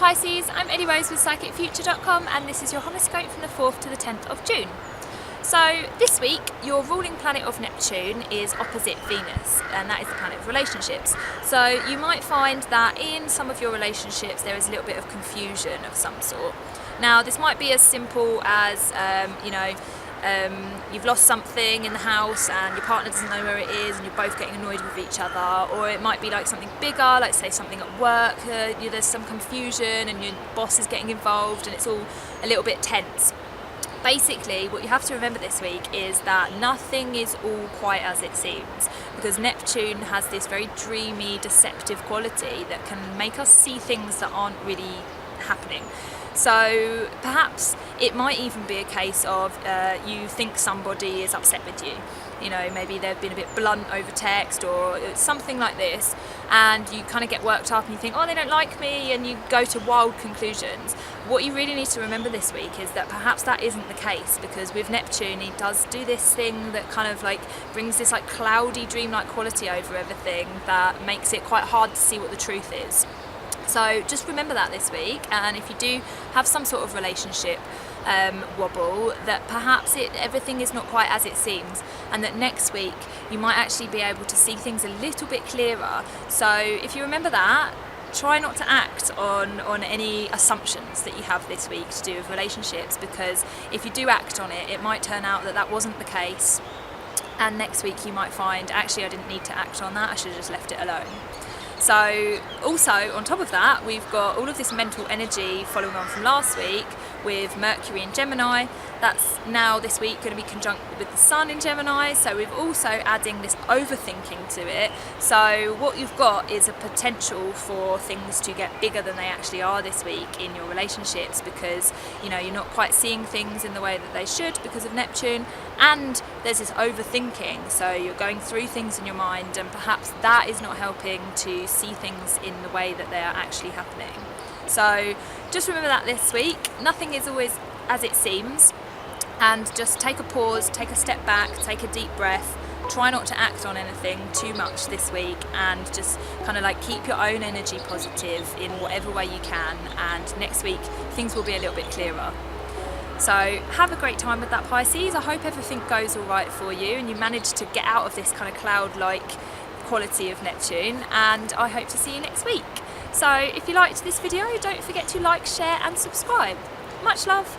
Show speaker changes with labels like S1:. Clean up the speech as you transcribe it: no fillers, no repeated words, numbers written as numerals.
S1: Pisces, I'm Ellie with PsychicFuture.com, and this is your horoscope from the 4th to the 10th of June. So this week your ruling planet of Neptune is opposite Venus, and that is the planet of relationships. So you might find that in some of your relationships there is a little bit of confusion of some sort. Now this might be as simple as you've lost something in the house and your partner doesn't know where it is and you're both getting annoyed with each other, or it might be like something bigger, like say something at work, there's some confusion and your boss is getting involved and it's all a little bit tense. Basically, what you have to remember this week is that nothing is all quite as it seems, because Neptune has this very dreamy, deceptive quality that can make us see things that aren't really happening. So perhaps it might even be a case of you think somebody is upset with you. You know, maybe they've been a bit blunt over text or something like this, and you kind of get worked up and you think, oh, they don't like me, and you go to wild conclusions. What you really need to remember this week is that perhaps that isn't the case, because with Neptune he does do this thing that kind of like brings this like cloudy, dreamlike quality over everything that makes it quite hard to see what the truth is. So just remember that this week, and if you do have some sort of relationship wobble, that perhaps everything is not quite as it seems, and that next week you might actually be able to see things a little bit clearer. So if you remember that, try not to act on any assumptions that you have this week to do with relationships, because if you do act on it, it might turn out that that wasn't the case, and next week you might find, actually I didn't need to act on that, I should have just left it alone. So also on top of that, we've got all of this mental energy following on from last week with Mercury in Gemini. That's now this week going to be conjunct with the Sun in Gemini, so we're also adding this overthinking to it. So what you've got is a potential for things to get bigger than they actually are this week in your relationships, because you're not quite seeing things in the way that they should because of Neptune, and there's this overthinking, so you're going through things in your mind and perhaps that is not helping to see things in the way that they are actually happening. So just remember that this week, nothing is always as it seems, and just take a pause, take a step back, take a deep breath, try not to act on anything too much this week, and just kind of like keep your own energy positive in whatever way you can, and next week things will be a little bit clearer. So have a great time with that, Pisces. I hope everything goes all right for you and you manage to get out of this kind of cloud-like quality of Neptune, and I hope to see you next week. So if you liked this video, don't forget to like, share and subscribe. Much love.